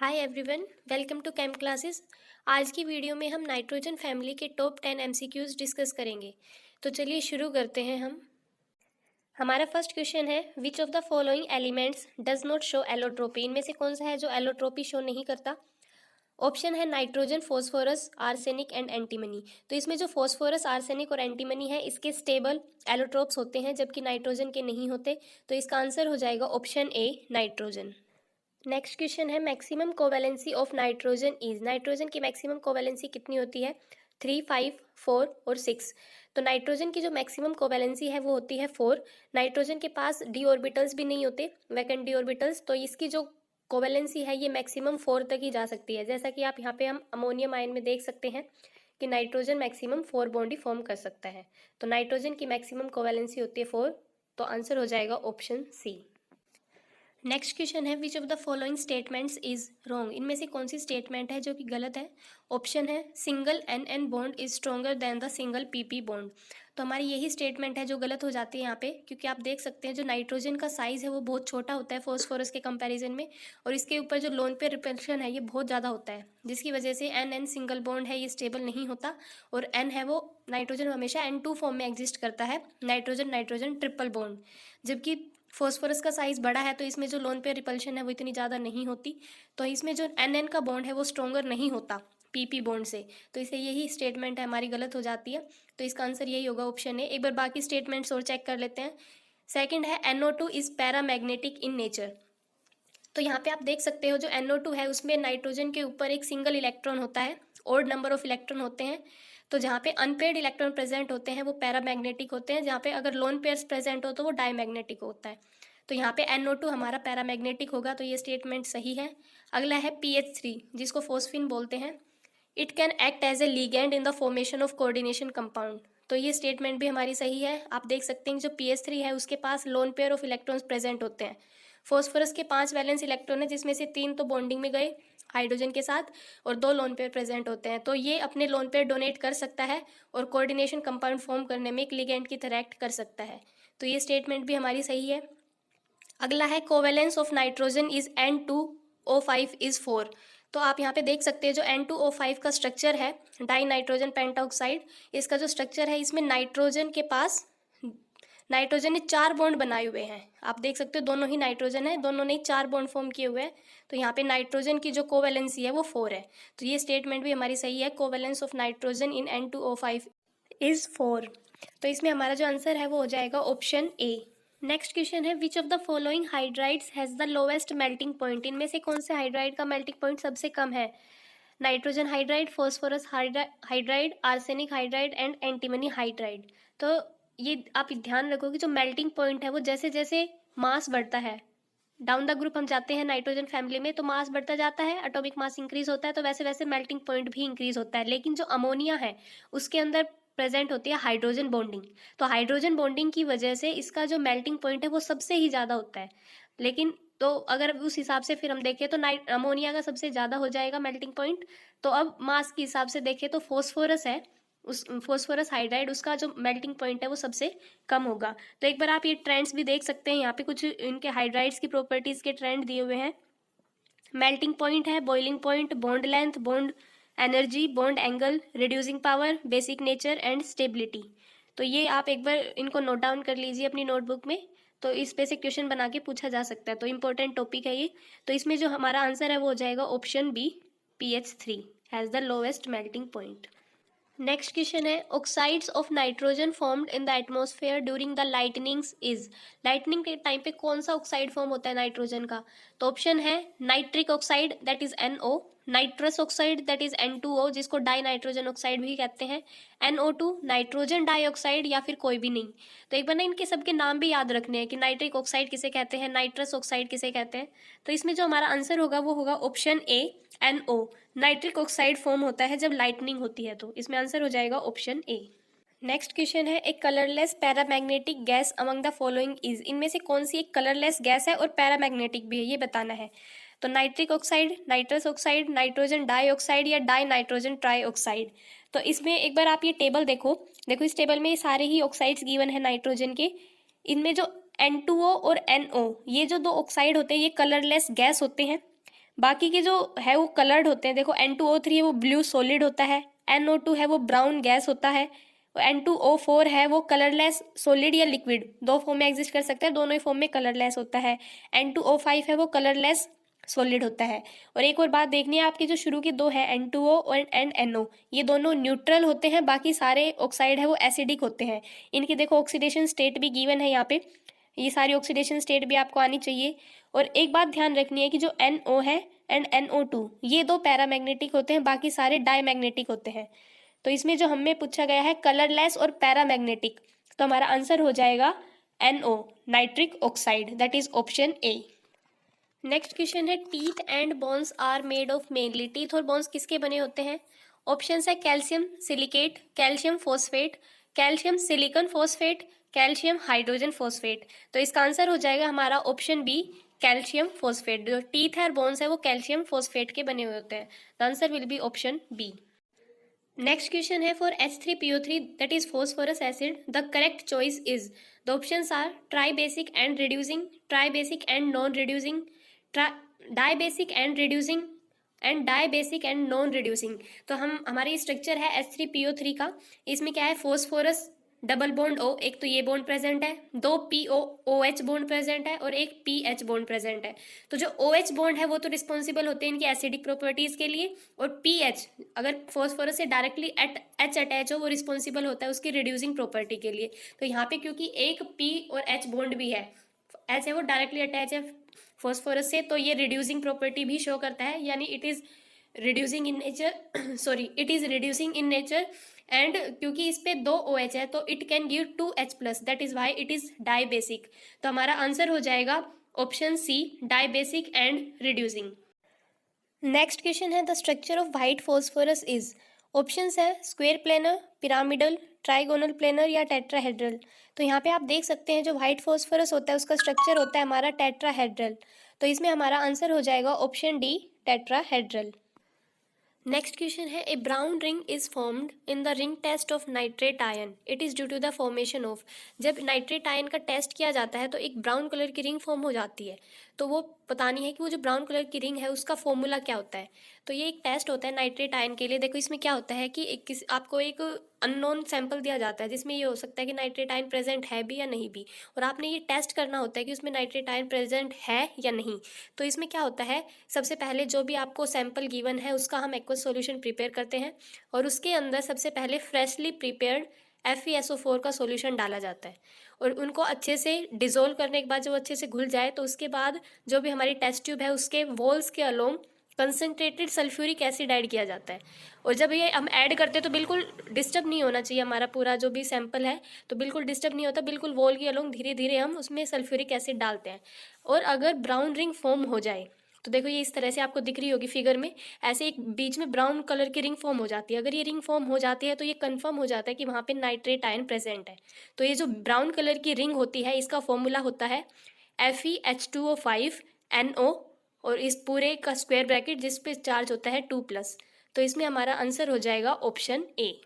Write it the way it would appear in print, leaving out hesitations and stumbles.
Hi everyone, welcome to Cam classes. आज की video में हम नाइट्रोजन फैमिली के टॉप 10 एमसीक्यूज डिस्कस करेंगे। तो चलिए शुरू करते हैं हम। हमारा फर्स्ट क्वेश्चन है, which of the following elements does not show allotropy. इनमें से कौन सा है जो एलोट्रोपी शो नहीं करता। ऑप्शन है nitrogen, phosphorus, arsenic and antimony. तो इसमें जो फॉस्फोरस, आर्सेनिक और एंटीमनी है इसके स्टेबल एलोट्रोप्स होते हैं, जबकि नाइट्रोजन के नहीं होते। तो इसका आंसर हो जाएगा option A, nitrogen. Next question है, maximum covalency of nitrogen is. Nitrogen की मैक्सिमम कोवैलेंसी कितनी होती है? 3, 5, 4 और 6। तो नाइट्रोजन की जो मैक्सिमम कोवैलेंसी है वो होती है 4। नाइट्रोजन के पास डी ऑर्बिटल्स भी नहीं होते, वैकेंट डी ऑर्बिटल्स, तो इसकी जो कोवैलेंसी है ये मैक्सिमम 4 तक ही जा सकती है। जैसा कि आप यहाँ पे हम अमोनियम आयन में देख सकते हैं कि नाइट्रोजन मैक्सिमम 4 बॉन्ड ही फॉर्म कर सकता है। तो नाइट्रोजन की मैक्सिमम कोवैलेंसी होती है 4। तो आंसर हो जाएगा ऑप्शन सी। नेक्स्ट क्वेश्चन है, which of the following statements is wrong. इनमें से कौन सी स्टेटमेंट है जो कि गलत है। ऑप्शन है single N N bond is stronger than the single P P bond. तो हमारी यही स्टेटमेंट है जो गलत हो जाती है यहाँ पे, क्योंकि आप देख सकते हैं जो नाइट्रोजन का साइज है वो बहुत छोटा होता है फॉस्फोरस के कंपैरिजन में, और इसके ऊपर जो लोन पेयर रिपल्शन है ये बहुत ज़्यादा होता है, जिसकी वजह से एन एन सिंगल बॉन्ड है ये स्टेबल नहीं होता, और एन है वो नाइट्रोजन हमेशा N2 फॉर्म में एग्जिस्ट करता है, नाइट्रोजन नाइट्रोजन ट्रिपल बॉन्ड। जबकि फॉस्फोरस का साइज बड़ा है तो इसमें जो लोन पेयर रिपल्शन है वो इतनी ज़्यादा नहीं होती, तो इसमें जो एन एन का बॉन्ड है वो स्ट्रोंगर नहीं होता पीपी बॉन्ड से। तो इसे यही स्टेटमेंट है हमारी गलत हो जाती है। तो इसका आंसर यही होगा ऑप्शन ए। एक बार बाकी स्टेटमेंट्स और चेक कर लेते हैं। सेकंड है NO2 is paramagnetic in nature. तो यहाँ पे आप देख सकते हो जो NO2 है उसमें नाइट्रोजन के ऊपर एक सिंगल इलेक्ट्रॉन होता है, ओड नंबर ऑफ इलेक्ट्रॉन होते हैं। तो जहाँ पे अनपेयर्ड इलेक्ट्रॉन प्रेजेंट होते हैं वो पैरामैग्नेटिक होते हैं, जहाँ पे अगर लोन पेयर्स प्रेजेंट हो तो वो डायमैग्नेटिक होता है। तो यहाँ पे NO2 हमारा पैरामैग्नेटिक होगा, तो ये स्टेटमेंट सही है। अगला है PH3 जिसको फोस्फिन बोलते हैं। It can act as a ligand in the formation of coordination compound. तो ये स्टेटमेंट भी हमारी सही है। आप देख सकते हैं जो PH3 है उसके पास lone pair of electrons present होते हैं। फॉस्फोरस के 5 वैलेंस इलेक्ट्रॉन है जिसमें से 3 तो बॉन्डिंग में गए हाइड्रोजन के साथ, और 2 लोन पेयर प्रेजेंट होते हैं। तो ये अपने लोन पेयर डोनेट कर सकता है और कोऑर्डिनेशन कंपाउंड फॉर्म करने में एक लिगेंड की तरह एक्ट कर सकता है। तो ये स्टेटमेंट भी हमारी सही है। अगला है covalence of nitrogen is N2O5 is 4। तो आप यहाँ पे देख सकते हैं जो N2O5 का स्ट्रक्चर है, डाई नाइट्रोजन पेंटाऑक्साइड, इसका जो स्ट्रक्चर है इसमें नाइट्रोजन के पास नाइट्रोजन ने 4 बॉन्ड बनाए हुए हैं। आप देख सकते हो दोनों ही नाइट्रोजन है, दोनों ने 4 बॉन्ड फॉर्म किए हुए हैं। तो यहाँ पे नाइट्रोजन की जो कोवेलेंसी है वो 4 है। तो ये स्टेटमेंट भी हमारी सही है, covalence of nitrogen in N2O5 is 4। तो इसमें हमारा जो आंसर है वो हो जाएगा ऑप्शन ए। नेक्स्ट क्वेश्चन है, which of the following hydrides has the lowest melting point. इनमें से कौन से हाइड्राइड का मेल्टिंग पॉइंट सबसे कम है। Nitrogen hydride, phosphorus hydride, arsenic hydride and antimony hydride. तो ये आप ध्यान रखो कि जो मेल्टिंग पॉइंट है वो जैसे जैसे मास बढ़ता है, डाउन द ग्रुप हम जाते हैं नाइट्रोजन फैमिली में तो मास बढ़ता जाता है, एटॉमिक मास इंक्रीज होता है, तो वैसे वैसे मेल्टिंग पॉइंट भी इंक्रीज होता है। लेकिन जो अमोनिया है उसके अंदर प्रेजेंट होती है हाइड्रोजन बॉन्डिंग, तो हाइड्रोजन बॉन्डिंग की वजह से इसका जो मेल्टिंग पॉइंट है वो सबसे ही ज़्यादा होता है। लेकिन तो अगर उस हिसाब से फिर हम देखें तो अमोनिया का सबसे ज़्यादा हो जाएगा मेल्टिंग पॉइंट। तो अब मास के हिसाब से देखें तो फॉस्फोरस है, उस फॉस्फोरस हाइड्राइड, उसका जो मेल्टिंग पॉइंट है वो सबसे कम होगा। तो एक बार आप ये ट्रेंड्स भी देख सकते हैं, यहाँ पे कुछ इनके हाइड्राइड्स की प्रॉपर्टीज़ के ट्रेंड दिए हुए हैं। मेल्टिंग पॉइंट है, boiling point, bond length, bond energy, bond angle, reducing power, basic nature and stability. तो ये आप एक बार इनको नोट डाउन कर लीजिए अपनी नोटबुक में, तो इस पे से क्वेश्चन बना के पूछा जा सकता है। तो इंपॉर्टेंट टॉपिक है ये। तो इसमें जो हमारा आंसर है वो हो जाएगा option B, PH3 has the lowest melting point. Next question है, oxides of nitrogen formed in the atmosphere during the lightnings is. Lightning के टाइम पे कौन सा ऑक्साइड फॉर्म होता है नाइट्रोजन का। तो ऑप्शन है nitric oxide that is NO, nitrous oxide that is N2O जिसको डाई नाइट्रोजन ऑक्साइड भी कहते हैं, NO2, नाइट्रोजन डाइऑक्साइड या फिर कोई भी नहीं। तो एक बार ना इनके सबके नाम भी याद रखने हैं कि नाइट्रिक ऑक्साइड किसे कहते हैं, नाइट्रस ऑक्साइड किसे कहते हैं। तो इसमें जो हमारा आंसर होगा वो होगा option A, NO। Nitric oxide form होता है जब लाइटनिंग होती है, तो इसमें आंसर हो जाएगा ऑप्शन ए। नेक्स्ट क्वेश्चन है, एक colourless paramagnetic gas among the following is. इनमें से कौन सी एक कलरलेस गैस है और पैरामैग्नेटिक भी है, ये बताना है। तो nitric oxide, nitrous oxide, nitrogen dioxide या डाई नाइट्रोजन ट्राइऑक्साइड। तो इसमें एक बार आप ये टेबल देखो इस टेबल में ये सारे ही ऑक्साइड्स गिवन है नाइट्रोजन के। इनमें जो N2O और NO ये जो 2 ऑक्साइड होते हैं ये कलरलेस गैस होते हैं, बाकी के जो है वो कलर्ड होते हैं। देखो N2O3 है वो ब्लू सॉलिड होता है, NO2 है वो ब्राउन गैस होता है, N2O4 है वो कलरलेस सॉलिड या लिक्विड, दो फॉर्म में एग्जिस्ट कर सकता है, दोनों ही फॉर्म में कलरलेस होता है। N2O5 है वो कलरलेस सॉलिड होता है। और एक और बात देखनी है आपकी, जो शुरू के दो है N2O और NO, ये दोनों न्यूट्रल होते हैं, बाकी सारे ऑक्साइड है वो एसिडिक होते हैं। इनकी देखो ऑक्सीडेशन स्टेट भी गिवन है यहाँ पे, ये सारी ऑक्सीडेशन स्टेट भी आपको आनी चाहिए। और एक बात ध्यान रखनी है कि जो NO है एंड NO2 ये दो पैरामैग्नेटिक होते हैं, बाकी सारे डायमैग्नेटिक होते हैं। तो इसमें जो हमें पूछा गया है कलरलेस और पैरामैग्नेटिक, तो हमारा आंसर हो जाएगा NO, nitric oxide, that is option A. Next question है teeth and bones are made of mainly, teeth और बोन्स किसके बने होते हैं? ऑप्शन है calcium silicate, calcium phosphate, calcium silicon phosphate, calcium hydrogen phosphate. तो इसका आंसर हो जाएगा हमारा ऑप्शन बी, कैल्शियम फॉस्फेट। जो टीथ है और बोन्स है वो कैल्शियम फॉस्फेट के बने हुए होते हैं। The answer will be option B. Next question है for H3PO3 that is phosphorus acid the correct choice is, the options are tribasic and reducing, tribasic and non reducing, dibasic and reducing and dibasic and non reducing. तो हमारी structure है H3PO3 का, इसमें क्या है phosphorus double bond O, एक तो ये बॉन्ड प्रेजेंट है, दो POOH बॉन्ड प्रेजेंट है और एक PH बॉन्ड प्रेजेंट है। तो जो OH बॉन्ड है वो तो रिस्पॉन्सिबल होते हैं इनकी एसिडिक प्रॉपर्टीज के लिए, और PH अगर फॉस्फोरस से डायरेक्टली H अटैच हो वो रिस्पॉन्सिबल होता है उसकी रिड्यूसिंग प्रॉपर्टी के लिए। तो यहाँ पे क्योंकि एक P और H बॉन्ड भी है, H है वो डायरेक्टली अटैच है फॉस्फोरस से, तो ये रिड्यूसिंग प्रॉपर्टी भी शो करता है, यानी it is reducing in nature sorry it is reducing in nature. And क्योंकि इस पे दो OH है तो it can give 2H plus, that is why it is dibasic. तो हमारा आंसर हो जाएगा option C, dibasic and reducing. Next question है the structure of white phosphorus is, options है square planar, pyramidal, trigonal planar या tetrahedral. तो यहाँ पे आप देख सकते हैं जो व्हाइट फॉस्फोरस होता है उसका स्ट्रक्चर होता है हमारा टेट्राहेड्रल। तो इसमें हमारा आंसर हो जाएगा option D, tetrahedral. Next question है a brown ring is formed in the ring test of nitrate ion, it is due to the formation of. जब नाइट्रेट आयन का टेस्ट किया जाता है तो एक ब्राउन कलर की रिंग फॉर्म हो जाती है, तो वो बतानी है कि वो जो ब्राउन कलर की रिंग है उसका फॉर्मूला क्या होता है। तो ये एक टेस्ट होता है नाइट्रेट आयन के लिए। देखो इसमें क्या होता है कि आपको एक अननोन सैंपल दिया जाता है जिसमें ये हो सकता है कि नाइट्रेट आयन प्रेजेंट है भी या नहीं भी, और आपने ये टेस्ट करना होता है कि उसमें नाइट्रेट आयन प्रेजेंट है या नहीं। तो इसमें क्या होता है, सबसे पहले जो भी आपको सैंपल गिवन है उसका हम एक्वस सॉल्यूशन प्रिपेयर करते हैं, और उसके अंदर सबसे पहले फ्रेशली प्रिपेयर्ड FeSO4 का सॉल्यूशन डाला जाता है, और उनको अच्छे से डिज़ोल्व करने के बाद जब अच्छे से घुल जाए तो उसके बाद जो भी हमारी टेस्ट ट्यूब है उसके वॉल्स के along concentrated sulphuric acid add किया जाता है। और जब ये हम ऐड करते हैं तो बिल्कुल डिस्टर्ब नहीं होना चाहिए हमारा पूरा जो भी सैंपल है, तो बिल्कुल डिस्टर्ब नहीं होता, बिल्कुल वॉल के अलोंग धीरे धीरे हम उसमें सल्फ्यूरिक एसिड डालते हैं। और अगर ब्राउन रिंग फॉर्म हो जाए तो देखो ये इस तरह से आपको दिख रही होगी फिगर में, ऐसे एक बीच में ब्राउन कलर की रिंग फॉर्म हो जाती है। अगर ये रिंग फॉर्म हो जाती है तो ये कंफर्म हो जाता है कि वहाँ पे नाइट्रेट आयन प्रेजेंट है। तो ये जो ब्राउन कलर की रिंग होती है इसका फॉर्मूला होता है FeH2O5NO, और इस पूरे का स्क्वायर ब्रैकेट जिस पे चार्ज होता है 2+। तो इसमें हमारा आंसर हो जाएगा ऑप्शन ए।